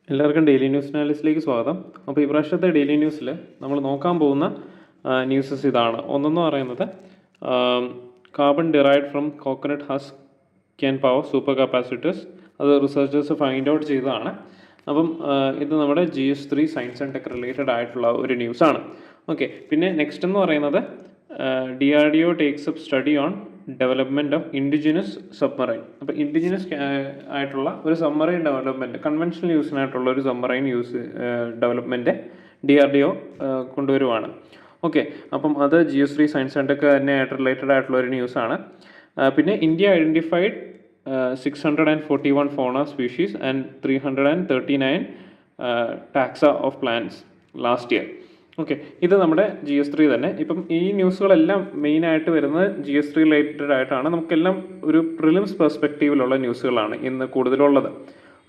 എല്ലാവർക്കും daily news അനാലിസിലേക്ക് സ്വാഗതം. അപ്പോൾ ഈ പ്രാവശ്യത്തെ ഡെയിലി ന്യൂസിൽ നമ്മൾ നോക്കാൻ പോകുന്ന ന്യൂസസ് ഇതാണ്. ഒന്നെന്ന് പറയുന്നത് carbon derived from coconut husk can power super capacitors. അത് റിസർച്ചേഴ്സ് ഫൈൻഡ് ഔട്ട് ചെയ്തതാണ്. അപ്പം ഇത് നമ്മുടെ GS3 science and tech related ആയിട്ടുള്ള ഒരു ന്യൂസാണ്. ഓക്കെ, പിന്നെ നെക്സ്റ്റ് എന്ന് പറയുന്നത് DRDO takes up study on development of indigenous submarine. അപ്പോൾ ഇൻഡിജിനസ് ആയിട്ടുള്ള ഒരു സബ്മറൈൻ ഡെവലപ്മെൻറ്റ്, കൺവെൻഷണൽ യൂസിനായിട്ടുള്ള ഒരു സബ്മറൈൻ ഡെവലപ്മെൻറ്റ് DRDO കൊണ്ടുവരുവാണ്. ഓക്കെ, അപ്പം അത് GS3 സയൻസ് ആൻഡ് ടെക് തന്നെ ആയിട്ട് റിലേറ്റഡ് ആയിട്ടുള്ള ഒരു ന്യൂസാണ്. പിന്നെ India identified 641 fauna species and 339 taxa of plants last year. Okay, ഇത് നമ്മുടെ GS3 തന്നെ. ഇപ്പം ഈ ന്യൂസുകളെല്ലാം മെയിനായിട്ട് വരുന്നത് GS3 റിലേറ്റഡ് ആയിട്ടാണ്. നമുക്കെല്ലാം ഒരു പ്രിലിംസ് പെർസ്പെക്റ്റീവിലുള്ള ന്യൂസുകളാണ് ഇന്ന് കൂടുതലുള്ളത്.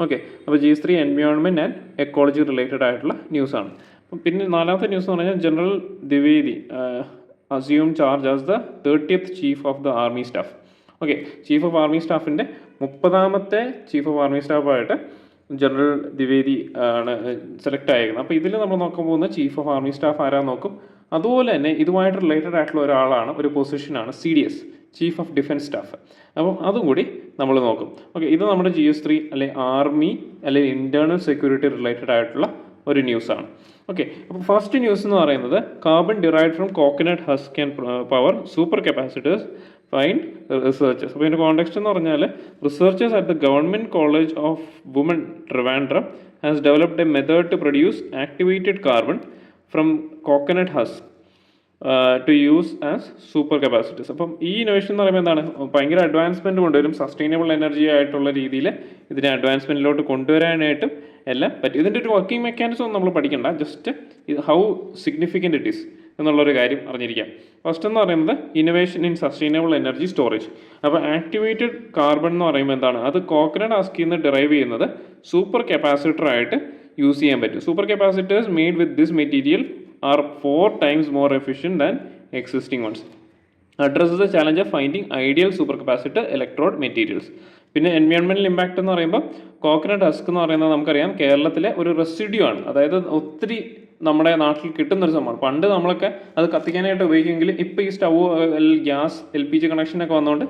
ഓക്കെ, അപ്പോൾ GS3 environment and ecology related ആയിട്ടുള്ള ന്യൂസാണ്. പിന്നെ നാലാമത്തെ ന്യൂസ് എന്ന് പറഞ്ഞാൽ general Dwivedi assume charge as the 30th chief of the army staff. Okay, chief of army സ്റ്റാഫിൻ്റെ 30ാമത്തെ ചീഫ് ഓഫ് ആർമി സ്റ്റാഫായിട്ട് ജനറൽ ദ്വിവേദി ആണ് സെലക്ട് ആയിരിക്കുന്നത്. അപ്പോൾ ഇതിൽ നമ്മൾ നോക്കാൻ പോകുന്ന ചീഫ് ഓഫ് ആർമി സ്റ്റാഫ് ആരാന്ന് നോക്കും. അതുപോലെ തന്നെ ഇതുമായിട്ട് റിലേറ്റഡ് ആയിട്ടുള്ള ഒരാളാണ്, ഒരു പൊസിഷനാണ് CDS, chief of defence staff. അപ്പം അതും കൂടി നമ്മൾ നോക്കും. ഓക്കെ, ഇത് നമ്മുടെ GS3 അല്ലെങ്കിൽ ആർമി അല്ലെങ്കിൽ ഇൻറ്റേർണൽ സെക്യൂരിറ്റി റിലേറ്റഡ് ആയിട്ടുള്ള ഒരു ന്യൂസാണ്. ഓക്കെ, അപ്പോൾ ഫസ്റ്റ് ന്യൂസ് എന്ന് പറയുന്നത് carbon derived from coconut husk and power super capacitors find researchers. അപ്പോൾ ഇതിൻ്റെ കോണ്ടെക്സ്റ്റ് എന്ന് പറഞ്ഞാൽ researchers at the government college of women Trivandrum has developed a method to produce activated carbon from coconut husk to use as super capacities. അപ്പം ഈ innovation എന്ന് പറയുമ്പോൾ എന്താണ്, ഭയങ്കര അഡ്വാൻസ്മെൻറ്റ് കൊണ്ടുവരും. സസ്റ്റൈനബിൾ എനർജി ആയിട്ടുള്ള രീതിയിൽ ഇതിനെ അഡ്വാൻസ്മെൻറ്റിലോട്ട് കൊണ്ടുവരാനായിട്ടും എല്ലാം പറ്റും. ഇതിൻ്റെ ഒരു വർക്കിംഗ് മെക്കാനിസം ഒന്നും നമ്മൾ പഠിക്കണ്ട, just how significant it is എന്നുള്ളൊരു കാര്യം അറിഞ്ഞിരിക്കാം. ഫസ്റ്റ് എന്ന് പറയുന്നത് innovation in sustainable energy storage. അപ്പോൾ ആക്ടിവേറ്റഡ് കാർബൺ എന്ന് പറയുമ്പോൾ എന്താണ്, അത് കോക്കനട്ട് ഹസ്കിൽ നിന്ന് ഡെറൈവ് ചെയ്യുന്നത് സൂപ്പർ കപ്പാസിറ്റർ ആയിട്ട് യൂസ് ചെയ്യാൻ പറ്റും. Super capacitors made with this material are 4 times more efficient than existing ones. Addresses the challenge of finding ideal supercapacitor electrode materials. പിന്നെ എൻവയോൺമെൻറ്റൽ ഇമ്പാക്റ്റ് എന്ന് പറയുമ്പോൾ കോക്കനട്ട് ഹസ്ക് എന്ന് പറയുന്നത് നമുക്കറിയാം കേരളത്തിലെ ഒരു റെസിഡ്യൂ ആണ്. അതായത് ഒത്തിരി നമ്മുടെ നാട്ടിൽ കിട്ടുന്നൊരു സംഭവമാണ്. പണ്ട് നമ്മളൊക്കെ അത് കത്തിക്കാനായിട്ട് ഉപയോഗിക്കുമെങ്കിൽ ഇപ്പോൾ ഈ സ്റ്റവ്, ഗ്യാസ്, LPG കണക്ഷനൊക്കെ വന്നുകൊണ്ട്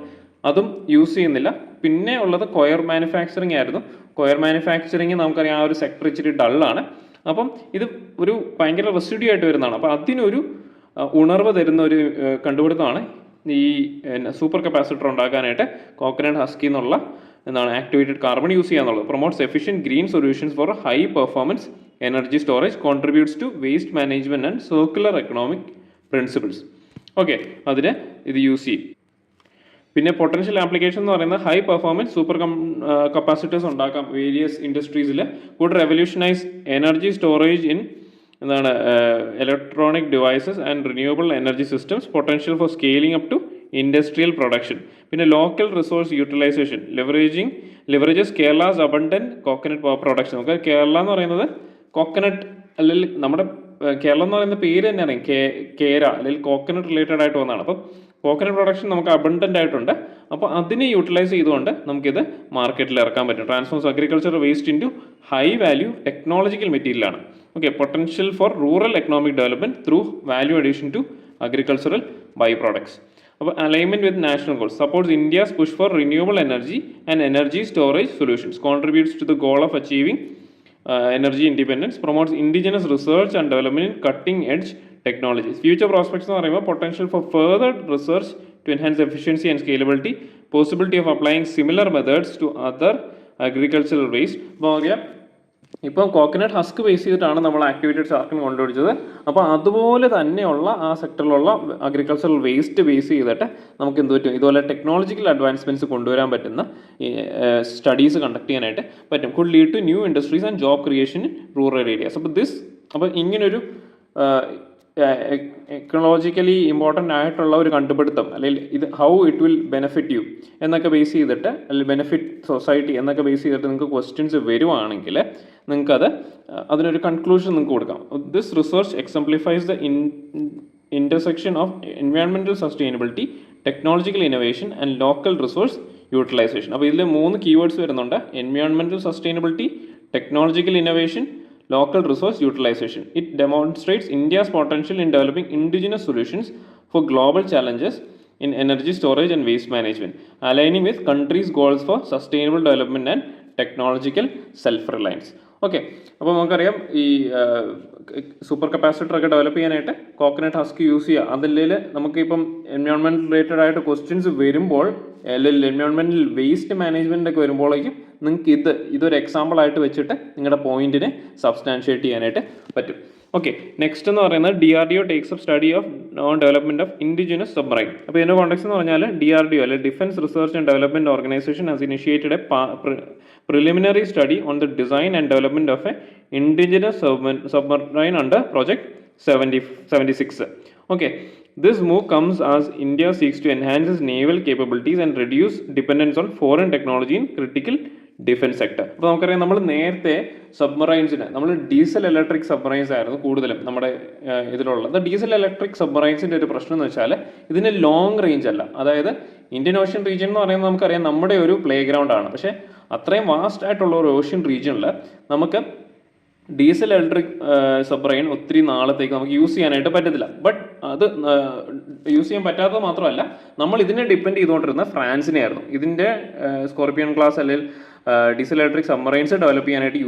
അതും യൂസ് ചെയ്യുന്നില്ല. പിന്നെ ഉള്ളത് കൊയർ മാനുഫാക്ചറിങ് ആയിരുന്നു. കൊയർ മാനുഫാക്ചറിങ് നമുക്കറിയാം ആ ഒരു സെക്ടർ ഇച്ചിരി ഡള്ളാണ്. അപ്പം ഇത് ഒരു ഭയങ്കര റെസിഡ്യൂ ആയിട്ട് വരുന്നതാണ്. അപ്പോൾ അതിനൊരു ഉണർവ് തരുന്ന ഒരു കണ്ടുപിടുത്തമാണ് ഈ സൂപ്പർ കപ്പാസിറ്റർ ഉണ്ടാക്കാനായിട്ട് കോക്കനട്ട് ഹസ്കി എന്നുള്ള എന്താണ് ആക്ടിവേറ്റഡ് കാർബൺ യൂസ് ചെയ്യാന്നുള്ളത്. Promotes efficient green solutions for high performance energy storage, contributes to waste management and circular economic principles. Okay, അതിന് ഇത് യൂസ് ചെയ്യും. പിന്നെ പൊട്ടൻഷ്യൽ ആപ്ലിക്കേഷൻ എന്ന് പറയുന്നത് ഹൈ പെർഫോമൻസ് സൂപ്പർ കപ്പാസിറ്റേഴ്സ് ഉണ്ടാക്കാം വേരിയസ് ഇൻഡസ്ട്രീസിൽ. Could revolutionise energy storage in എന്താണ് electronic devices and renewable energy systems. Potential for scaling up to industrial production. പിന്നെ local resource utilisation leverages Kerala's abundant coconut power production. നമുക്ക് കേരള എന്ന് പറയുന്നത് coconut അല്ലെങ്കിൽ നമ്മുടെ കേരളം എന്ന് പറയുന്ന പേര് തന്നെയാണ് കേര അല്ലെങ്കിൽ കോക്കനട്ട് റിലേറ്റഡ് ആയിട്ട് വന്നതാണ്. അപ്പം കോക്കനട്ട് പ്രൊഡക്ഷൻ നമുക്ക് അബണ്ടൻ്റ് ആയിട്ടുണ്ട്. അപ്പോൾ അതിനെ യൂട്ടിലൈസ് ചെയ്തുകൊണ്ട് നമുക്കിത് മാർക്കറ്റിൽ ഇറക്കാൻ പറ്റും. Transforms agriculture waste into high value technological മെറ്റീരിയലാണ്. Okay, potential for rural economic development through value addition to agricultural by products. അപ്പോൾ alignment with national goals, supports India's push for renewable energy and energy storage solutions, contributes to the goal of achieving energy independence, promotes indigenous research and development in cutting edge technologies. Future prospects എന്ന് പറയുമ്പോൾ potential for further research to enhance efficiency and scalability, possibility of applying similar methods to other agricultural waste. അപ്പോൾ അറിയാം ഇപ്പം coconut husk base ചെയ്തിട്ടാണ് നമ്മൾ activated ചാർക്കിന് കൊണ്ടുപിടിച്ചത്. അപ്പോൾ അതുപോലെ തന്നെയുള്ള ആ സെക്ടറിലുള്ള അഗ്രികൾച്ചറൽ വേസ്റ്റ് ബേസ് ചെയ്തിട്ട് നമുക്ക് എന്ത് പറ്റും, ഇതുപോലെ ടെക്നോളജിക്കൽ അഡ്വാൻസ്മെൻറ്റ്സ് കൊണ്ടുവരാൻ പറ്റുന്ന സ്റ്റഡീസ് കണ്ടക്ട് ചെയ്യാനായിട്ട് പറ്റും. Could lead to new industries and job creation in rural areas. അപ്പോൾ ഇങ്ങനൊരു എക്കണോളജിക്കലി ഇമ്പോർട്ടൻ്റ് ആയിട്ടുള്ള ഒരു കണ്ടുപിടുത്തം അല്ലെങ്കിൽ ഇത് how it will benefit you എന്നൊക്കെ ബേസ് ചെയ്തിട്ട് അല്ലെങ്കിൽ ബെനിഫിറ്റ് സൊസൈറ്റി എന്നൊക്കെ ബേസ് ചെയ്തിട്ട് നിങ്ങൾക്ക് ക്വസ്റ്റ്യൻസ് വരുവാണെങ്കിൽ നിങ്ങൾക്കത് അതിനൊരു കൺക്ലൂഷൻ നിങ്ങൾക്ക് കൊടുക്കാം. This research exemplifies the intersection of environmental sustainability, technological innovation and local resource utilization. അപ്പോൾ ഇതിൽ 3 കീവേഡ്സ് വരുന്നുണ്ട്: environmental sustainability, technological innovation, local resource utilization. It demonstrates India's potential in developing indigenous solutions for global challenges in energy storage and waste management, aligning with countries' goals for sustainable development and technological self-reliance. Okay, അപ്പോൾ നമുക്കറിയാം ഈ super capacitor ഒക്കെ develop ചെയ്യാനായിട്ട് coconut husk use ചെയ്യുക. അതിൽ നമുക്കിപ്പം environment related ആയിട്ട് questions വരുമ്പോൾ, അല്ലെങ്കിൽ എൻവയോൺമെൻറ്റൽ വേസ്റ്റ് മാനേജ്മെൻ്റ് ഒക്കെ വരുമ്പോഴേക്കും നിങ്ങൾക്ക് ഇതൊരു എക്സാമ്പിൾ ആയിട്ട് വെച്ചിട്ട് നിങ്ങളുടെ പോയിന്റിനെ സബ്സ്റ്റാൻഷിയേറ്റ് ചെയ്യാനായിട്ട് പറ്റും. ഓക്കെ, നെക്സ്റ്റ് എന്ന് പറയുന്നത് DRDO takes up study of development of indigenous submarine. അപ്പോൾ ഇതിന്റെ കോണ്ടെക്സ്റ്റ് എന്ന് പറഞ്ഞാൽ DRDO അല്ലെ defence research and development organisation has initiated A preliminary study on the design and development of a indigenous submarine under Project 76. Okay, this move comes as India seeks to enhance its naval capabilities and reduce dependence on foreign technology in critical defence sector. അപ്പോൾ നമുക്കറിയാം, നമ്മൾ നേരത്തെ സബ്മറൈൻസിന് നമ്മൾ diesel electric submarines ആയിരുന്നു കൂടുതലും നമ്മുടെ ഇതിലുള്ളത്. Diesel electric സബ്മറൈൻസിൻ്റെ ഒരു പ്രശ്നം എന്ന് വെച്ചാൽ ഇതിന് ലോങ് റേഞ്ച് അല്ല. അതായത് ഇന്ത്യൻ ഓഷ്യൻ റീജിയൻ എന്ന് പറയുന്നത് നമുക്കറിയാം നമ്മുടെ ഒരു പ്ലേ ഗ്രൗണ്ട് ആണ്. പക്ഷേ അത്രയും വാസ്റ്റ് ആയിട്ടുള്ള ഒരു ഓഷ്യൻ റീജിയനിൽ നമുക്ക് ഡീസൽ ഇലക്ട്രിക് സബ്മറൈൻ ഒത്തിരി നാളത്തേക്ക് നമുക്ക് യൂസ് ചെയ്യാനായിട്ട് പറ്റത്തില്ല. ബട്ട് അത് യൂസ് ചെയ്യാൻ പറ്റാത്തത് മാത്രമല്ല, നമ്മൾ ഇതിനെ ഡിപ്പെൻഡ് ചെയ്തുകൊണ്ടിരുന്ന ഫ്രാൻസിനെ ആയിരുന്നു. ഇതിൻ്റെ സ്കോർപിയൻ ക്ലാസ് അല്ലെങ്കിൽ ഡീസൽ ഇലക്ട്രിക് സബ്മറൈൻസ് ഡെവലപ്പ് ചെയ്യാനായിട്ട്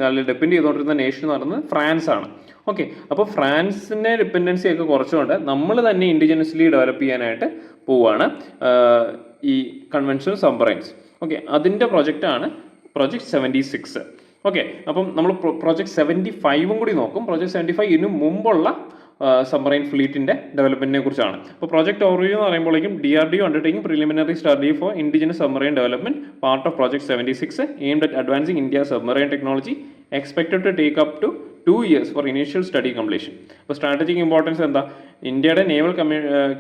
അല്ലെങ്കിൽ ഡിപ്പെൻഡ് ചെയ്തുകൊണ്ടിരുന്ന നേഷൻ എന്ന് പറയുന്നത് ഫ്രാൻസ് ആണ്. ഓക്കെ, അപ്പോൾ ഫ്രാൻസിൻ്റെ ഡിപ്പെൻഡൻസി ഒക്കെ കുറച്ചുകൊണ്ട് നമ്മൾ തന്നെ ഇൻഡിജിനസ്ലി ഡെവലപ്പ് ചെയ്യാനായിട്ട് പോവുകയാണ് ഈ കൺവെൻഷണൽ സബ്മറൈൻസ്. ഓക്കെ, അതിൻ്റെ പ്രൊജക്റ്റാണ് പ്രോജക്റ്റ് 76. ഓക്കെ, അപ്പം നമ്മൾ പ്രോജക്റ്റ് 75 കൂടി നോക്കും. പ്രോജക്റ്റ് 75 ഇതിനു മുമ്പുള്ള സബ്മറൈൻ ഫ്ലീറ്റിന്റെ ഡെവലപ്മെന്റിനെ കുറിച്ചാണ്. അപ്പോൾ പ്രോജക്റ്റ് ഓവർവ്യൂ എന്ന് പറയുമ്പോഴേക്കും DRDO undertaking preliminary study for indigenous submarine development, part of Project 76, aimed at advancing India's submarine technology, expected to take up to 2 years for initial study completion. അപ്പോൾ strategic importance എന്താ? ഇന്ത്യയുടെ naval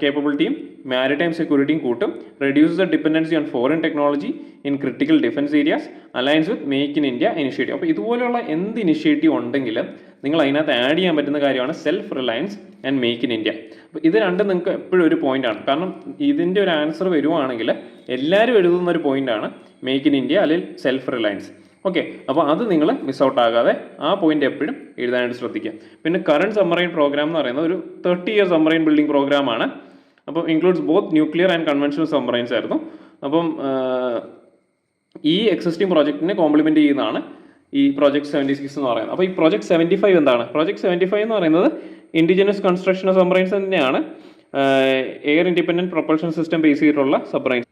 കേപ്പബിലിറ്റിയും maritime സെക്യൂരിറ്റിയും കൂട്ടും, reduce the dependency on foreign technology in critical defence areas, alliance with make in India initiative. അപ്പോൾ ഇതുപോലെയുള്ള എന്ത് initiative ഉണ്ടെങ്കിലും നിങ്ങൾ അതിനകത്ത് ആഡ് ചെയ്യാൻ പറ്റുന്ന കാര്യമാണ് self reliance and make in India. അപ്പോൾ ഇത് രണ്ടും നിങ്ങൾക്ക് എപ്പോഴും ഒരു പോയിന്റാണ്. കാരണം ഇതിൻ്റെ ഒരു ആൻസർ വരുവാണെങ്കിൽ എല്ലാവരും എഴുതുന്ന ഒരു പോയിന്റാണ് മേക്ക് ഇൻ ഇന്ത്യ അല്ലെങ്കിൽ സെൽഫ് റിലയൻസ്. ഓക്കെ, അപ്പോൾ അത് നിങ്ങൾ മിസ് ഔട്ട് ആകാതെ ആ പോയിന്റ് എപ്പോഴും എഴുതാനായിട്ട് ശ്രദ്ധിക്കുക. പിന്നെ കറണ്ട് സബ്മറൈൻ പ്രോഗ്രാം എന്ന് പറയുന്നത് ഒരു 30 ഇയർ സബ്മറൈൻ ബിൽഡിംഗ് പ്രോഗ്രാമാണ്. അപ്പം includes both nuclear and conventional submarines ആയിരുന്നു. അപ്പം ഈ എക്സിസ്റ്റിംഗ് പ്രോജക്റ്റിനെ കോംപ്ലിമെന്റ് ചെയ്യുന്നതാണ് ഈ പ്രോജക്ട് 76 എന്ന് പറയുന്നത്. അപ്പോൾ ഈ പ്രോജക്ട് 75 എന്താണ്? പ്രോജക്ട് 75 എന്ന് പറയുന്നത് ഇൻഡിജിനസ് കൺസ്ട്രക്ഷൻ ഓഫ് സബ്മറൈൻസ് തന്നെയാണ്. Air independent propulsion system base ചെയ്തിട്ടുള്ള സബ്മറൈൻസ്.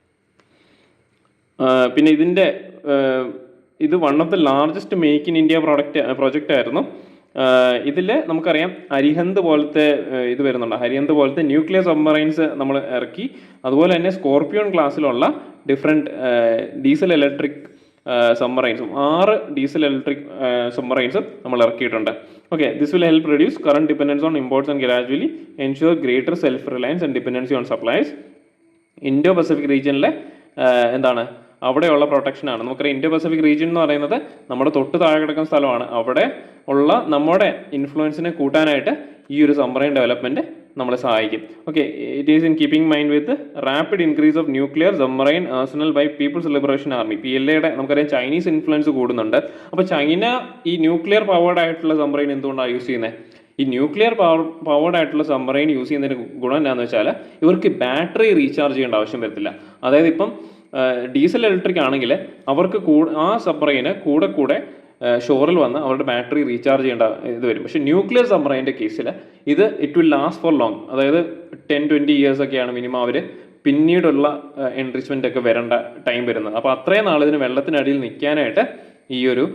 പിന്നെ ഇത് one of the largest make in India project ആയിരുന്നു. ഇതിൽ നമുക്കറിയാം അരിഹന്ത് പോലത്തെ ഇത് വരുന്നുണ്ട്. അരിഹന്ത് പോലത്തെ ന്യൂക്ലിയർ സബ്മറൈൻസ് നമ്മൾ ഇറക്കി. അതുപോലെ തന്നെ സ്കോർപിയോൺ ക്ലാസ്സിലുള്ള ഡിഫറെൻറ്റ് ഡീസൽ ഇലക്ട്രിക് സബ്മറൈൻസും 6 ഡീസൽ ഇലക്ട്രിക് സബ്മറൈൻസും നമ്മൾ ഇറക്കിയിട്ടുണ്ട്. Okay, this will help reduce current dependence on imports and gradually ensure greater self reliance and dependency on supplies. Indo Pacific റീജിയനിലെ എന്താണ് അവിടെയുള്ള പ്രൊട്ടക്ഷനാണ്. നമുക്കറിയാം ഇൻഡോ പസഫിക് റീജിയൻ എന്ന് പറയുന്നത് നമ്മുടെ തൊട്ട് താഴെ കിടക്കുന്ന സ്ഥലമാണ്. അവിടെ ഉള്ള നമ്മുടെ ഇൻഫ്ലുവൻസിനെ കൂട്ടാനായിട്ട് ഈ ഒരു സബ്മറൈൻ ഡെവലപ്മെൻറ്റ് നമ്മളെ സഹായിക്കും. Okay, it is in keeping mind with rapid increase of nuclear submarine arsenal by People's Liberation Army. PLAയുടെ നമുക്കറിയാം ചൈനീസ് ഇൻഫ്ലുവൻസ് കൂടുന്നുണ്ട്. അപ്പോൾ ചൈന ഈ ന്യൂക്ലിയർ പവേർഡ് ആയിട്ടുള്ള സബ്മറൈൻ എന്തുകൊണ്ടാണ് യൂസ് ചെയ്യുന്നത്? ഈ ന്യൂക്ലിയർ പവേർഡ് ആയിട്ടുള്ള സബ്മറൈൻ യൂസ് ചെയ്യുന്നതിന് ഗുണം എന്താണെന്ന് വെച്ചാൽ ഇവർക്ക് ബാറ്ററി റീചാർജ് ചെയ്യേണ്ട ആവശ്യം വരത്തില്ല. അതായത് ഇപ്പം ഡീസൽ ഇലക്ട്രിക് ആണെങ്കിൽ അവർക്ക് ആ സബ്മറൈന് കൂടെ ഷോറിൽ വന്ന് അവരുടെ ബാറ്ററി റീചാർജ് ചെയ്യേണ്ട ഇത് വരും. പക്ഷേ ന്യൂക്ലിയർ സബ്മറൈൻ്റെ കേസിൽ it will last for long. അതായത് 10-20 ഇയേഴ്സ് ഒക്കെയാണ് മിനിമം അവർ പിന്നീടുള്ള എൻറിച്ച്മെൻ്റ് ഒക്കെ വരേണ്ട ടൈം വരുന്നത്. അപ്പോൾ അത്രയും നാൾ ഇതിന് വെള്ളത്തിനടിയിൽ നിൽക്കാനായിട്ട് ഈ ഒരു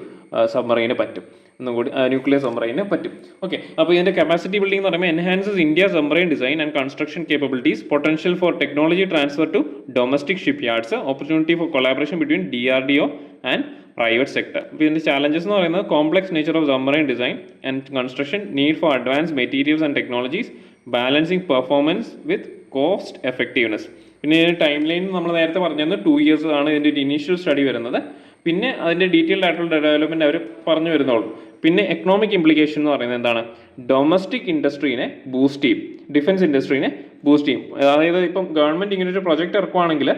സബ്മറൈന് പറ്റും. ഒന്നും കൂടി ന്യൂക്ലിയർ സബ്മറൈന് പറ്റും. ഓക്കെ, അപ്പോൾ ഇതിൻ്റെ കപ്പാസിറ്റി ബിൽഡിംഗ് എന്ന് പറയുമ്പോൾ enhances India submarine design and construction capabilities, potential for technology transfer to domestic ship yards, opportunity for collaboration between DRDO and private sector. അപ്പോൾ ഇതിൻ്റെ ചാലഞ്ചസ് എന്ന് പറയുന്നത് complex nature of submarine design and construction, need for advance materials and technologies, balancing performance with cost effectiveness. പിന്നെ timeline നമ്മൾ നേരത്തെ പറഞ്ഞത് 2 years ആണ് ഇതിൻ്റെ ഒരു ഇനീഷ്യൽ സ്റ്റഡി വരുന്നത്. പിന്നെ അതിൻ്റെ ഡീറ്റെയിൽഡ് ആയിട്ടുള്ള ഡെവലപ്മെൻറ്റ് അവർ പറഞ്ഞു വരുന്നുള്ളൂ. പിന്നെ എക്കണോമിക് ഇംപ്ലിക്കേഷൻ എന്ന് പറയുന്നത് എന്താണ്? ഡൊമസ്റ്റിക് ഇൻഡസ്ട്രീനെ ബൂസ്റ്റ് ചെയ്യും, ഡിഫൻസ് ഇൻഡസ്ട്രീനെ ബൂസ്റ്റ് ചെയ്യും. അതായത് ഇപ്പം ഗവൺമെൻറ് ഇങ്ങനെ ഒരു പ്രൊജക്റ്റ് ഇറക്കുവാണെങ്കിൽ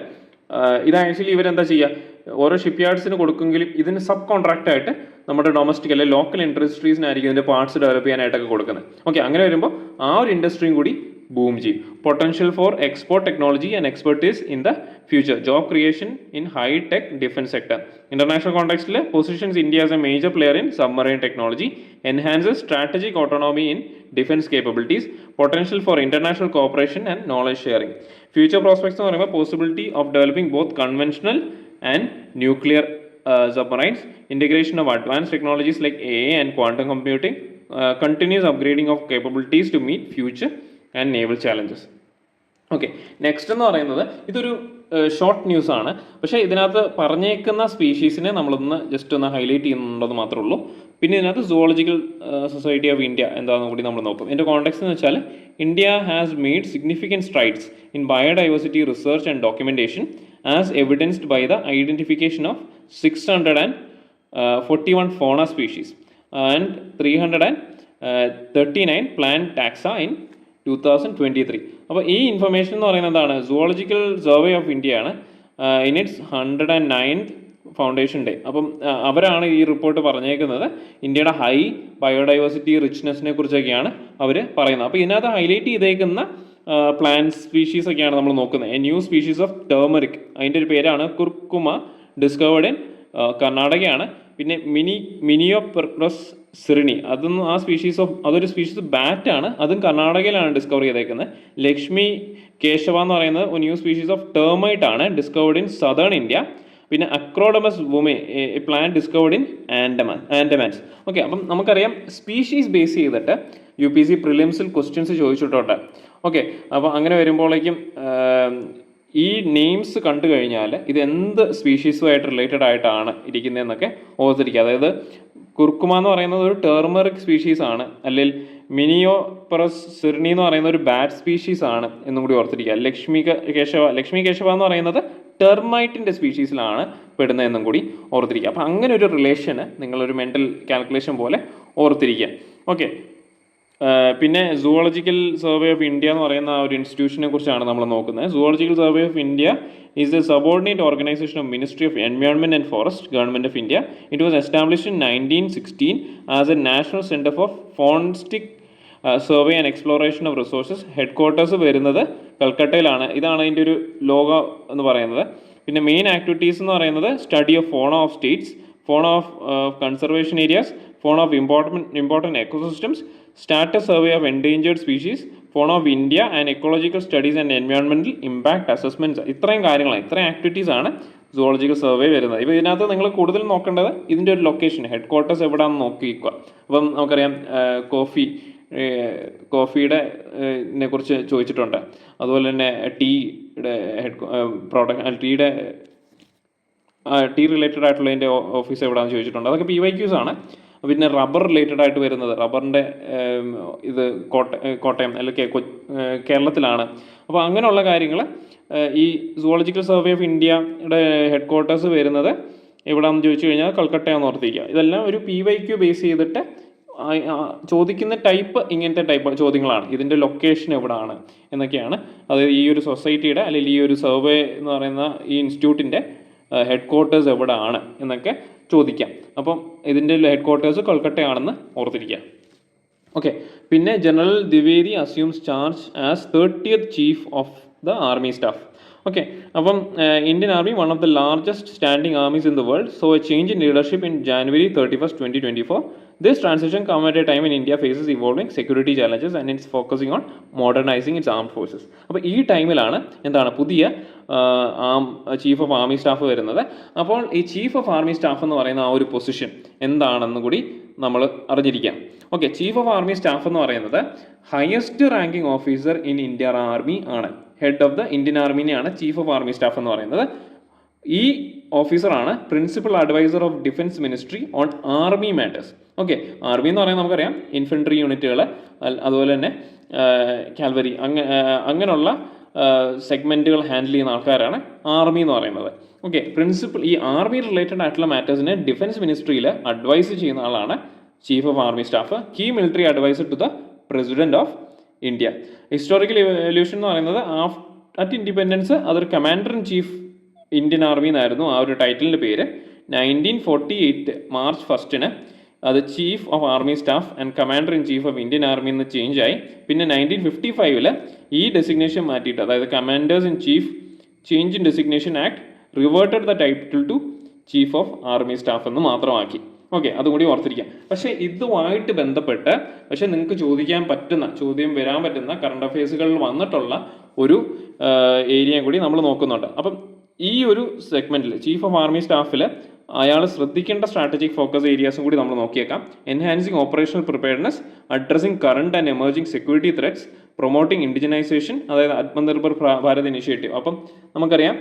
ഇത് ആക്ച്വലി ഇവരെന്താ ചെയ്യുക? ഓരോ ഷിപ്പ് യാർഡ്സിന് കൊടുക്കുമെങ്കിലും ഇതിന് സബ് കോൺട്രാക്റ്റ് ആയിട്ട് നമ്മുടെ ഡൊമസ്റ്റിക് അല്ലെങ്കിൽ ലോക്കൽ ഇൻഡസ്ട്രീസിനായിരിക്കും ഇതിൻ്റെ പാർട്സ് ഡെവലപ്പ് ചെയ്യാനായിട്ടൊക്കെ കൊടുക്കുന്നത്. ഓക്കെ, അങ്ങനെ വരുമ്പോൾ ആ ഒരു ഇൻഡസ്ട്രിയും കൂടി ബൂം ചെയ്യും. Potential for export technology and expertise in the future, job creation in high tech defence sector. International കോണ്ടെക്സ്റ്റിൽ positions India as a major player in submarine technology, enhances strategic autonomy in defence capabilities, potential for international cooperation and knowledge sharing. Future prospects എന്ന് പറയുമ്പോൾ possibility of developing both conventional and nuclear submarines, integration of advanced technologies like AI and quantum computing, continuous upgrading of capabilities to meet future and naval challenges. Okay, next എന്ന് പറയുന്നത് ഇതൊരു short news ആണ്, പക്ഷേ ഇതിനകത്ത് പറഞ്ഞേക്കുന്ന സ്പീഷീസിനെ നമ്മളൊന്ന് just ഒന്ന് highlight ചെയ്യുന്നുണ്ടെന്ന് മാത്രമേ ഉള്ളൂ. പിന്നെ ഇതിനകത്ത് സുവോളജിക്കൽ സൊസൈറ്റി ഓഫ് ഇന്ത്യ എന്താണെന്ന് കൂടി നമ്മൾ നോക്കും. ഇതിൻ്റെ കോണ്ടെക്സ്റ്റ് എന്ന് വെച്ചാൽ India has made significant strides in biodiversity research and documentation as evidenced by the identification of 641 fauna species and 339 plant taxa in 2023. അപ്പോൾ ഈ ഇൻഫർമേഷൻ എന്ന് പറയുന്നത് എന്താണ്? സുവോളജിക്കൽ സർവേ ഓഫ് ഇന്ത്യ ആണ്, in its 109th foundation day. അപ്പം അവരാണ് ഈ report പറഞ്ഞേക്കുന്നത്. ഇന്ത്യയുടെ ഹൈ ബയോഡൈവേഴ്സിറ്റി റിച്ച്നെസ്സിനെ കുറിച്ചൊക്കെയാണ് അവർ പറയുന്നത്. അപ്പോൾ ഇതിനകത്ത് ഹൈലൈറ്റ് ചെയ്തേക്കുന്ന പ്ലാന്റ് സ്പീഷീസ് ഒക്കെയാണ് നമ്മൾ നോക്കുന്നത്. A new species of turmeric, അതിൻ്റെ ഒരു പേരാണ് കുർക്കുമ, ഡിസ്കവേർഡ് ഇൻ കർണാടകയാണ്. പിന്നെ മിനിയോപെർക്ലസ് സിറിനി, അതൊരു സ്പീഷീസ് ബാറ്റ് ആണ്, അതും കർണാടകയിലാണ് ഡിസ്കവർ ചെയ്തേക്കുന്നത്. ലക്ഷ്മി കേശവ എന്ന് പറയുന്നത് ഒരു ന്യൂ സ്പീഷീസ് ഓഫ് ടേമൈറ്റ് ആണ്, ഡിസ്കവേർഡ് ഇൻ സദേൺ ഇന്ത്യ. പിന്നെ അക്രോഡമസ് വുമെ, a plant discovered in Andamans. Okay, അപ്പം നമുക്കറിയാം സ്പീഷീസ് ബേസ് ചെയ്തിട്ട് UPSC പ്രിലിംസിൽ ക്വസ്റ്റ്യൻസ് ചോദിച്ചിട്ടുണ്ട്. ഓക്കെ, അപ്പോൾ അങ്ങനെ വരുമ്പോഴേക്കും ഈ നെയിംസ് കണ്ടു കഴിഞ്ഞാൽ ഇത് എന്ത് സ്പീഷീസുമായിട്ട് റിലേറ്റഡ് ആയിട്ടാണ് ഇരിക്കുന്നതെന്നൊക്കെ ഓർത്തിരിക്കുക. അതായത് കുർക്കുമ എന്ന് പറയുന്നത് ഒരു ടേർമറിക് സ്പീഷീസ് ആണ്, അല്ലെങ്കിൽ മിനിയോപെറസ് സിറിനി എന്ന് പറയുന്ന ഒരു ബാറ്റ് സ്പീഷീസ് ആണ് എന്നും കൂടി ഓർത്തിരിക്കുക. ലക്ഷ്മി കേശവ എന്ന് പറയുന്നത് ടെർമൈറ്റിൻ്റെ സ്പീഷീസിലാണ് പെടുന്നതെന്നും കൂടി ഓർത്തിരിക്കുക. അപ്പോൾ അങ്ങനെ ഒരു റിലേഷന് നിങ്ങളൊരു മെൻ്റൽ കാൽക്കുലേഷൻ പോലെ ഓർത്തിരിക്കുക. ഓക്കെ, പിന്നെ സുവോളജിക്കൽ സർവേ ഓഫ് ഇന്ത്യ എന്ന് പറയുന്ന ആ ഒരു ഇൻസ്റ്റിറ്റ്യൂഷനെ കുറിച്ചാണ് നമ്മൾ നോക്കുന്നത്. Zoological survey of India is the subordinate organisation of ministry of environment and forest, government of India. It was established in 1916 as a national centre for forestic survey and exploration of resources. Headquarters വരുന്നത് കൽക്കട്ടയിലാണ്. ഇതാണ് അതിൻ്റെ ഒരു logo എന്ന് പറയുന്നത്. പിന്നെ main activities എന്ന് പറയുന്നത് സ്റ്റഡി ഓഫ് ഫോണ ഓഫ് സ്റ്റേറ്റ്സ്, ഫോണ ഓഫ് കൺസർവേഷൻ ഏരിയാസ്, ഫോണ of important ecosystems, status survey of endangered species, phone off India and ecological studies and environmental impact assessments. ഇത്രയും കാര്യങ്ങളാണ്, ഇത്രയും ആക്ടിവിറ്റീസാണ് സുവോളജിക്കൽ സർവേ വരുന്നത്. ഇപ്പോൾ ഇതിനകത്ത് നിങ്ങൾ കൂടുതൽ നോക്കേണ്ടത് ഇതിൻ്റെ ഒരു ലൊക്കേഷൻ, ഹെഡ് ക്വാർട്ടേഴ്സ് എവിടെയാണെന്ന് നോക്കിക്കുക. അപ്പം നമുക്കറിയാം കോഫിയുടെ കുറിച്ച് ചോദിച്ചിട്ടുണ്ട്. അതുപോലെ തന്നെ ടീയുടെ ടീ റിലേറ്റഡ് ആയിട്ടുള്ളതിൻ്റെ ഓഫീസ് എവിടെയാണെന്ന് ചോദിച്ചിട്ടുണ്ട്. അതൊക്കെ PYQs ആണ്. പിന്നെ റബ്ബർ റിലേറ്റഡ് ആയിട്ട് വരുന്നത്, റബ്ബറിൻ്റെ ഇത് കോട്ടയം അല്ലെങ്കിൽ കേരളത്തിലാണ്. അപ്പോൾ അങ്ങനെയുള്ള കാര്യങ്ങൾ ഈ സുവോളജിക്കൽ സർവേ ഓഫ് ഇന്ത്യയുടെ ഹെഡ് ക്വാർട്ടേഴ്സ് വരുന്നത് എവിടെയാണെന്ന് ചോദിച്ചു കഴിഞ്ഞാൽ കൽക്കട്ടയാണെന്ന് ഓർത്തിരിക്കുക. ഇതെല്ലാം ഒരു PYQ ബേസ് ചെയ്തിട്ട് ചോദിക്കുന്ന ഇങ്ങനത്തെ ടൈപ്പ് ചോദ്യങ്ങളാണ്. ഇതിൻ്റെ ലൊക്കേഷൻ എവിടെയാണ് എന്നൊക്കെയാണ്. അത് ഈ ഒരു സൊസൈറ്റിയുടെ അല്ലെങ്കിൽ ഈ ഒരു സർവേ എന്ന് പറയുന്ന ഈ ഇൻസ്റ്റിറ്റ്യൂട്ടിൻ്റെ ഹെഡ് ക്വാർട്ടേഴ്സ് എവിടെയാണ് എന്നൊക്കെ ചോദിക്കാം. അപ്പം ഇതിൻ്റെ ഹെഡ് ക്വാർട്ടേഴ്സ് കൊൽക്കട്ടയാണെന്ന് ഓർത്തിരിക്കുക. ഓക്കെ, പിന്നെ general Dwivedi assumes charge as 30th chief of the army staff. Okay, അപ്പം Indian army, one of the largest standing armies in the world, so a change in leadership in January 31st, 2024. This transition comes at a time when India faces evolving security challenges and it's focusing on modernizing its armed forces. അപ്പോൾ ഈ ടൈമിലാണ് എന്താണ് പുതിയ chief of army staff വരുന്നത്. അപ്പോൾ ഈ chief of army staff എന്ന് പറയുന്ന ആ ഒരു പൊസിഷൻ എന്താണെന്ന് കൂടി നമ്മൾ അറിഞ്ഞിരിക്കാം. Okay, chief of army staff എന്ന് പറയുന്നത് highest ranking officer in Indian army ആണ്. ഹെഡ് ഓഫ് ദ ഇന്ത്യൻ ആർമിനെയാണ് ചീഫ് ഓഫ് ആർമി സ്റ്റാഫ് എന്ന് പറയുന്നത്. ഈ ഓഫീസറാണ് principal adviser of defence ministry on army matters. Okay, army എന്ന് പറയുന്നത് നമുക്കറിയാം ഇൻഫൻട്രി യൂണിറ്റുകൾ, അതുപോലെ തന്നെ കാൽവരി, അങ്ങനെയുള്ള സെഗ്മെൻറ്റുകൾ ഹാൻഡിൽ ചെയ്യുന്ന ആൾക്കാരാണ് ആർമി എന്ന് പറയുന്നത്. ഓക്കെ, ഈ ആർമി റിലേറ്റഡ് ആയിട്ടുള്ള മാറ്റേഴ്സിനെ ഡിഫൻസ് മിനിസ്ട്രിയിൽ അഡ്വൈസ് ചെയ്യുന്ന ആളാണ് chief of army staff. Key military adviser to the president of India. Historical evolution എന്ന് പറയുന്നത് അറ്റ് ഇൻഡിപെൻഡൻസ് അതൊരു commander in chief Indian army എന്നായിരുന്നു ആ ഒരു ടൈറ്റിലിൻ്റെ പേര്. 1948 മാർച്ച് 1 അത് chief of army staff and commander in chief of Indian army എന്ന് ചേഞ്ച് ആയി. പിന്നെ 1955 ഈ ഡെസിഗ്നേഷൻ മാറ്റിയിട്ട്, അതായത് commanders in chief change in designation act reverted the title to chief of army staff എന്ന് മാത്രമാക്കി. ഓക്കെ, അതുകൂടി ഓർത്തിരിക്കാം. പക്ഷേ ഇതുമായിട്ട് ബന്ധപ്പെട്ട് നിങ്ങൾക്ക് ചോദ്യം വരാൻ പറ്റുന്ന കറണ്ട് അഫയേഴ്സുകളിൽ വന്നിട്ടുള്ള ഒരു ഏരിയയും കൂടി നമ്മൾ നോക്കുന്നുണ്ട്. അപ്പം ഈ ഒരു സെഗ്മെന്റിൽ ചീഫ് ഓഫ് ആർമി സ്റ്റാഫിൽ അയാൾ ശ്രദ്ധിക്കേണ്ട സ്ട്രാറ്റജിക് ഫോക്കസ് ഏരിയാസും കൂടി നമ്മൾ നോക്കിയേക്കാം. Enhancing operational preparedness, addressing current and emerging security threats, promoting indigenisation, അതായത് ആത്മനിർഭർ ഭാരത് ഇനിഷ്യേറ്റീവ്. അപ്പം നമുക്കറിയാം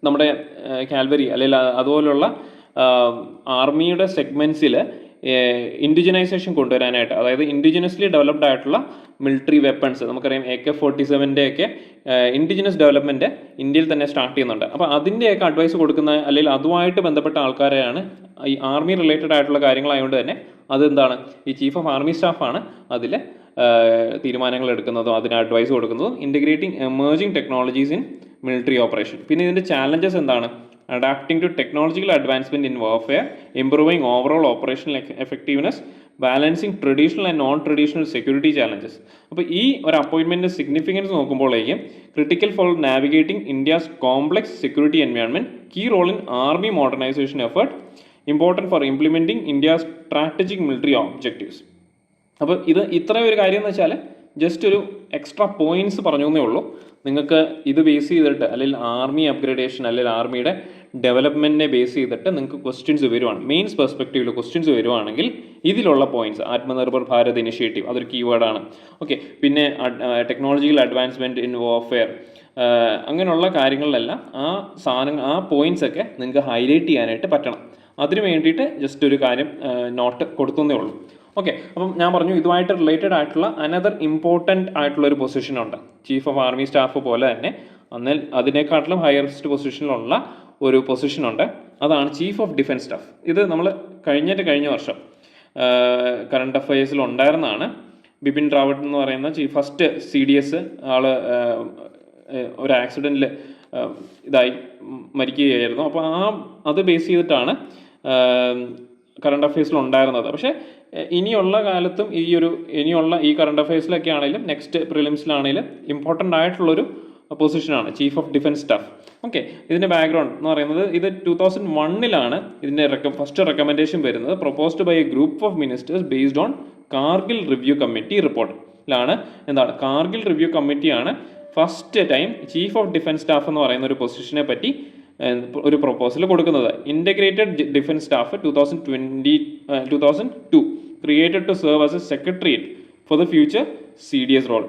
നമ്മുടെ കാൽവരി അല്ലെങ്കിൽ അതുപോലുള്ള ആർമിയുടെ സെഗ്മെന്റ്സിൽ ഇൻഡിജനൈസേഷൻ കൊണ്ടുവരാനായിട്ട്, അതായത് ഇൻഡിജിനസ്ലി ഡെവലപ്ഡ് ആയിട്ടുള്ള മിലിറ്ററി വെപ്പൺസ്, നമുക്കറിയാം AK-47 ഒക്കെ ഇൻഡിജിനസ് ഡെവലപ്മെന്റ് ഇന്ത്യയിൽ തന്നെ സ്റ്റാർട്ട് ചെയ്യുന്നുണ്ട്. അപ്പോൾ അതിൻ്റെയൊക്കെ അഡ്വൈസ് കൊടുക്കുന്ന അല്ലെങ്കിൽ അതുമായിട്ട് ബന്ധപ്പെട്ട ആൾക്കാരെയാണ് ഈ ആർമി റിലേറ്റഡ് ആയിട്ടുള്ള കാര്യങ്ങളായതുകൊണ്ട് തന്നെ അതെന്താണ് ഈ ചീഫ് ഓഫ് ആർമി സ്റ്റാഫാണ് അതിൽ തീരുമാനങ്ങൾ എടുക്കുന്നതും അതിന് അഡ്വൈസ് കൊടുക്കുന്നതും. Integrating emerging technologies in military operation. പിന്നെ ഇതിൻ്റെ ചാലഞ്ചസ് എന്താണ്? Adapting to technological advancement in warfare, improving overall operational effectiveness, balancing traditional and non-traditional security challenges. അപ്പോൾ ഈ ഒരു അപ്പോയിൻമെൻറ്റിൻ്റെ സിഗ്നിഫിക്കൻസ് നോക്കുമ്പോഴേക്കും critical for navigating India's complex security environment, key role in army modernisation effort, important for implementing India's strategic military objectives. അപ്പോൾ ഇത്ര ഒരു കാര്യം എന്ന് വെച്ചാൽ ജസ്റ്റ് ഒരു എക്സ്ട്രാ പോയിന്റ്സ് പറഞ്ഞു എന്നേ ഉള്ളൂ. നിങ്ങൾക്ക് ഇത് ബേസ് ചെയ്തിട്ട് അല്ലെങ്കിൽ ആർമി അപ്ഗ്രേഡേഷൻ അല്ലെങ്കിൽ ആർമിയുടെ ഡെവലപ്മെൻറ്റിനെ ബേസ് ചെയ്തിട്ട് നിങ്ങൾക്ക് ക്വസ്റ്റ്യൻസ് വരുവാണ്, മെയിൻസ് പെർസ്പെക്റ്റീവിൽ ക്വസ്റ്റ്യൻസ് വരുവാണെങ്കിൽ ഇതിലുള്ള പോയിന്റ്സ്, ആത്മനിർഭർ ഭാരത് ഇനിഷ്യേറ്റീവ് അതൊരു കീവേഡാണ്. ഓക്കെ, പിന്നെ ടെക്നോളജിക്കൽ അഡ്വാൻസ്മെൻറ്റ് ഇൻ വാർഫെയർ, അങ്ങനെയുള്ള കാര്യങ്ങളിലെല്ലാം ആ പോയിന്റ്സ് ഒക്കെ നിങ്ങൾക്ക് ഹൈലൈറ്റ് ചെയ്യാനായിട്ട് പറ്റണം. അതിന് വേണ്ടിയിട്ട് ജസ്റ്റ് ഒരു കാര്യം നോട്ട് കൊടുത്തേ ഉള്ളൂ. ഓക്കെ, അപ്പം ഞാൻ പറഞ്ഞു ഇതുമായിട്ട് റിലേറ്റഡ് ആയിട്ടുള്ള അനദർ ഇമ്പോർട്ടൻ്റ് ആയിട്ടുള്ള ഒരു പൊസിഷനുണ്ട് ചീഫ് ഓഫ് ആർമി സ്റ്റാഫ് പോലെ തന്നെ. അതിനേക്കാട്ടിലും ഹയർസ്റ്റ് പൊസിഷനിലുള്ള ഒരു പൊസിഷനുണ്ട്, അതാണ് ചീഫ് ഓഫ് ഡിഫൻസ് സ്റ്റാഫ്. ഇത് നമ്മൾ കഴിഞ്ഞ വർഷം കറണ്ട് അഫയേഴ്സിൽ ഉണ്ടായിരുന്നതാണ്. ബിപിൻ റാവത്ത് എന്ന് പറയുന്ന ഫസ്റ്റ് CDS ആള് ഒരു ആക്സിഡൻറ്റിൽ മരിക്കുകയായിരുന്നു. അപ്പോൾ അത് ബേസ് ചെയ്തിട്ടാണ് കറണ്ട് അഫയേഴ്സിൽ ഉണ്ടായിരുന്നത്. പക്ഷേ ഇനിയുള്ള കാലത്തും ഇനിയുള്ള ഈ കറണ്ട് അഫയേഴ്സിലൊക്കെ ആണെങ്കിലും നെക്സ്റ്റ് പ്രിലിംസിലാണെങ്കിലും ഇമ്പോർട്ടൻ്റ് ആയിട്ടുള്ളൊരു പൊസിഷനാണ് chief of defence staff. Okay, ഇതിൻ്റെ ബാക്ക്ഗ്രൗണ്ട് എന്ന് പറയുന്നത് ഇത് 2001 ഇതിൻ്റെ ഫസ്റ്റ് റെക്കമെൻഡേഷൻ വരുന്നത്. Proposed by a group of ministers based on Kargil review committee റിപ്പോർട്ടിലാണ്. കാർഗിൽ റിവ്യൂ കമ്മിറ്റിയാണ് first time chief of defence staff എന്ന് പറയുന്ന ഒരു പൊസിഷനെ പറ്റി ഒരു പ്രൊപ്പോസൽ കൊടുക്കുന്നത്. Integrated defence staff 2002 created to serve as a secretariat for the future CDS role.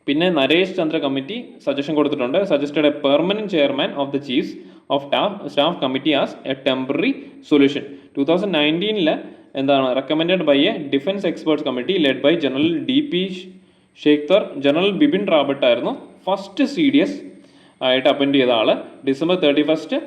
പിന്നെ നരേഷ് ചന്ദ്ര കമ്മിറ്റി സജഷൻ കൊടുത്തിട്ടുണ്ട്. Suggested a permanent chairman of the chiefs of staff committee as a temporary solution. 2019 recommended by a defence experts committee led by general DP Shekatkar. General Bipin Rawat ആയിരുന്നു first CDS ആയിട്ട് appoint ചെയ്ത ആള്, December 31,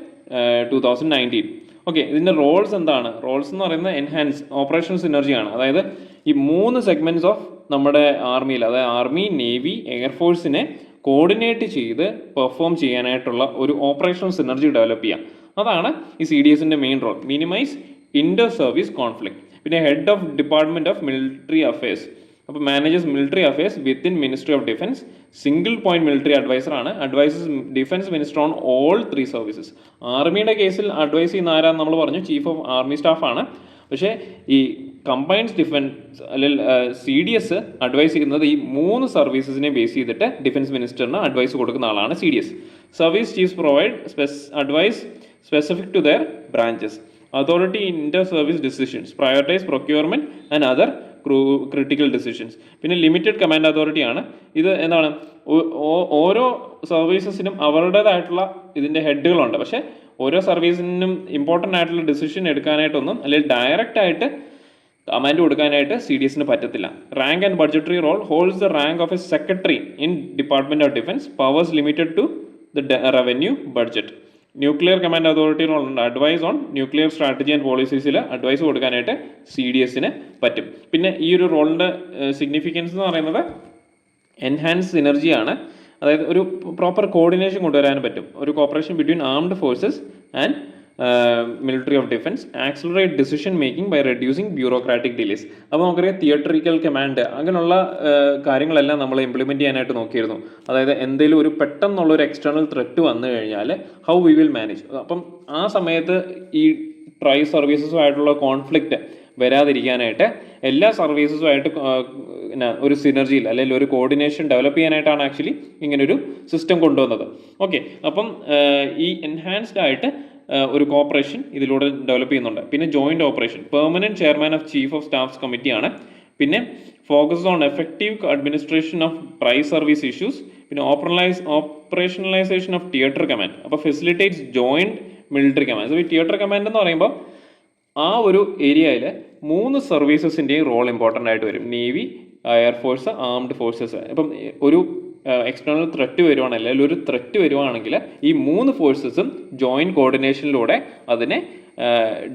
2019. Okay, ഇതിൻ്റെ Rolls എന്താണ്? Rolls എന്ന് പറയുന്നത് enhance operational സിനർജിയാണ്. അതായത് ഈ 3 സെഗ്മെന്റ്സ് ഓഫ് നമ്മുടെ ആർമിയിൽ, അതായത് ആർമി, നേവി, എയർഫോഴ്സിനെ കോർഡിനേറ്റ് ചെയ്ത് പെർഫോം ചെയ്യാനായിട്ടുള്ള ഒരു ഓപ്പറേഷണൽ സിനർജി ഡെവലപ്പ് ചെയ്യുക. അതാണ് ഈ CDSൻ്റെ main role. Minimise inter service conflict. പിന്നെ head of department of military affairs, അപ്പോൾ manages military affairs within ministry of defence. Single point military adviser ആണ്. Advises defence minister on all 3 services. ആർമിയുടെ കേസിൽ advice ചെയ്യുന്ന ആരാന്ന് നമ്മൾ പറഞ്ഞു, ചീഫ് ഓഫ് ആർമി സ്റ്റാഫ് ആണ്. പക്ഷേ ഈ കമ്പൈൻഡ് ഡിഫൻസ് അല്ലെങ്കിൽ CDS അഡ്വൈസ് ചെയ്യുന്നത് ഈ 3 സർവീസസിനെ ബേസ് ചെയ്തിട്ട് ഡിഫൻസ് മിനിസ്റ്ററിന് അഡ്വൈസ് കൊടുക്കുന്ന ആളാണ് CDS. Service chiefs provide advise specific to their branches. Authority in inter service decisions, prioritise procurement and other critical decisions. പിന്നെ ലിമിറ്റഡ് കമാൻഡ് അതോറിറ്റി ആണ്. ഇത് എന്താണ്, ഓരോ സർവീസസിനും അവരുടേതായിട്ടുള്ള ഇതിൻ്റെ ഹെഡുകളുണ്ട്. പക്ഷേ ഓരോ സർവീസിനും ഇമ്പോർട്ടൻ്റ് ആയിട്ടുള്ള ഡിസിഷൻ എടുക്കാനായിട്ടൊന്നും അല്ലെങ്കിൽ ഡയറക്റ്റ് ആയിട്ട് കമാൻഡ് കൊടുക്കാനായിട്ട് CDSന് പറ്റത്തില്ല. Rank and budgetary role holds the rank of a secretary in department of defence. Powers limited to the revenue budget. Nuclear command authority റോളുണ്ട്. Advice on nuclear strategy and പോളിസീസിൽ advice കൊടുക്കാനായിട്ട് CDSന് പറ്റും. പിന്നെ ഈ ഒരു റോളിൻ്റെ സിഗ്നിഫിക്കൻസ് എന്ന് പറയുന്നത് എൻഹാൻസ് സിനർജിയാണ്. അതായത് ഒരു പ്രോപ്പർ കോർഡിനേഷൻ കൊണ്ടുവരാനും പറ്റും. ഒരു cooperation between armed forces and military of defence, accelerate decision making by reducing bureaucratic delays. അപ്പോൾ നമുക്കറിയാം തിയേറ്ററിക്കൽ കമാൻഡ് അങ്ങനെയുള്ള കാര്യങ്ങളെല്ലാം നമ്മൾ ഇംപ്ലിമെൻറ്റ് ചെയ്യാനായിട്ട് നോക്കിയിരുന്നു. അതായത് എന്തെങ്കിലും ഒരു പെട്ടെന്നുള്ളൊരു എക്സ്റ്റേണൽ ത്രെറ്റ് വന്നു കഴിഞ്ഞാൽ ഹൗ വി വിൽ മാനേജ്. അപ്പം ആ സമയത്ത് ഈ ട്രൈ സർവീസസുമായിട്ടുള്ള കോൺഫ്ലിക്റ്റ് വരാതിരിക്കാനായിട്ട് എല്ലാ സർവീസസുമായിട്ട് ഒരു സിനർജിയിൽ അല്ലെങ്കിൽ ഒരു കോർഡിനേഷൻ ഡെവലപ്പ് ചെയ്യാനായിട്ടാണ് ആക്ച്വലി ഇങ്ങനൊരു സിസ്റ്റം കൊണ്ടുവന്നത്. ഓക്കെ, അപ്പം ഈ എൻഹാൻസ്ഡ് ആയിട്ട് ഒരു കോപ്പറേഷൻ ഇതിലൂടെ ഡെവലപ്പ് ചെയ്യുന്നുണ്ട്. പിന്നെ joint operation, permanent chairman of chief of staffs കമ്മിറ്റിയാണ്. പിന്നെ focus on effective administration of price service issues. പിന്നെ ഓപ്പറേഷണലൈസേഷൻ ഓഫ് തിയേറ്റർ കമാൻഡ്. അപ്പോൾ ഫെസിലിറ്റേറ്റ്സ് ജോയിന്റ് മിലിറ്ററി കമാൻഡ്. ഈ തിയേറ്റർ കമാൻഡ് എന്ന് പറയുമ്പോൾ ആ ഒരു ഏരിയയിൽ 3 സർവീസസിൻ്റെയും റോൾ ഇമ്പോർട്ടൻ്റ് ആയിട്ട് വരും. Navy, air force, armed forces. ഇപ്പം ഒരു എക്സ്റ്റേണൽ ത്രെറ്റ് വരുവാണെങ്കിൽ അല്ലെങ്കിൽ ഒരു ത്രെറ്റ് വരുവാണെങ്കിൽ ഈ 3 ഫോഴ്സസും ജോയിൻറ്റ് കോർഡിനേഷനിലൂടെ അതിനെ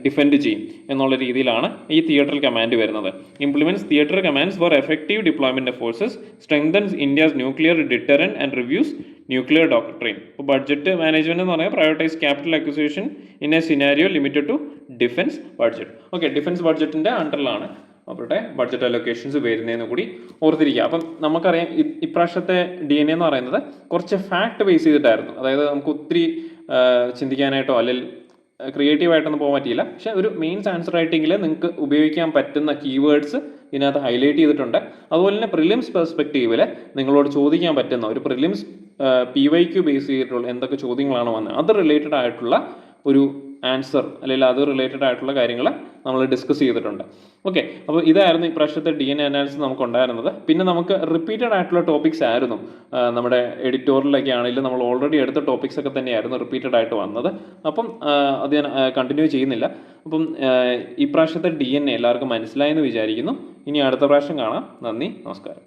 ഡിഫെൻഡ് ചെയ്യും എന്നുള്ള രീതിയിലാണ് ഈ തിയേറ്റർ കമാൻഡ് വരുന്നത്. Implements theatre commands for effective deployment of forces, strengthens India's nuclear deterrent and reviews nuclear doctrine. ഇപ്പോൾ ബഡ്ജറ്റ് മാനേജ്മെന്റ് എന്ന് പറഞ്ഞാൽ prioritise capital acquisition in a scenario limited to defence budget. Okay, defence ബഡ്ജറ്റിന്റെ അണ്ടറിലാണ് അവരുടെ budget അലൊക്കേഷൻസ് വരുന്നതെന്ന് കൂടി ഓർത്തിരിക്കുക. അപ്പം നമുക്കറിയാം ഇപ്രാവശ്യത്തെ DNA എന്ന് പറയുന്നത് കുറച്ച് ഫാക്ട് ബേസ് ചെയ്തിട്ടായിരുന്നു. അതായത് നമുക്ക് ഒത്തിരി ചിന്തിക്കാനായിട്ടോ അല്ലെങ്കിൽ ക്രിയേറ്റീവായിട്ടൊന്നും പോകാൻ പറ്റിയില്ല. പക്ഷേ ഒരു മെയിൻസ് ആൻസർ റൈറ്റിങ്ങിൽ നിങ്ങൾക്ക് ഉപയോഗിക്കാൻ പറ്റുന്ന കീവേഡ്സ് ഇതിനകത്ത് ഹൈലൈറ്റ് ചെയ്തിട്ടുണ്ട്. അതുപോലെ തന്നെ പ്രിലിംസ് പെർസ്പെക്റ്റീവിൽ നിങ്ങളോട് ചോദിക്കാൻ പറ്റുന്ന ഒരു പ്രിലിംസ് PYQ ബേസ് ചെയ്തിട്ടുള്ള എന്തൊക്കെ ചോദ്യങ്ങളാണ് വന്നത് അത് റിലേറ്റഡ് ആയിട്ടുള്ള ഒരു ആൻസർ അല്ലെങ്കിൽ അത് റിലേറ്റഡ് ആയിട്ടുള്ള കാര്യങ്ങൾ നമ്മൾ ഡിസ്കസ് ചെയ്തിട്ടുണ്ട്. ഓക്കെ, അപ്പോൾ ഇതായിരുന്നു ഇപ്രാവശ്യത്തെ DNA അനാലിസിസ് നമുക്ക് ഉണ്ടായിരുന്നത്. പിന്നെ നമുക്ക് റിപ്പീറ്റഡ് ആയിട്ടുള്ള ടോപ്പിക്സ് ആയിരുന്നു നമ്മുടെ എഡിറ്റോറിയലൊക്കെ ആണെങ്കിലും നമ്മൾ ഓൾറെഡി എടുത്ത ടോപ്പിക്സ് ഒക്കെ തന്നെയായിരുന്നു റിപ്പീറ്റഡ് ആയിട്ട് വന്നത്. അപ്പം അത് ഞാൻ കണ്ടിന്യൂ ചെയ്യുന്നില്ല. അപ്പം ഇപ്രാവശ്യത്തെ DNA എല്ലാവർക്കും മനസ്സിലായെന്ന് വിചാരിക്കുന്നു. ഇനി അടുത്ത പ്രാവശ്യം കാണാം. നന്ദി, നമസ്കാരം.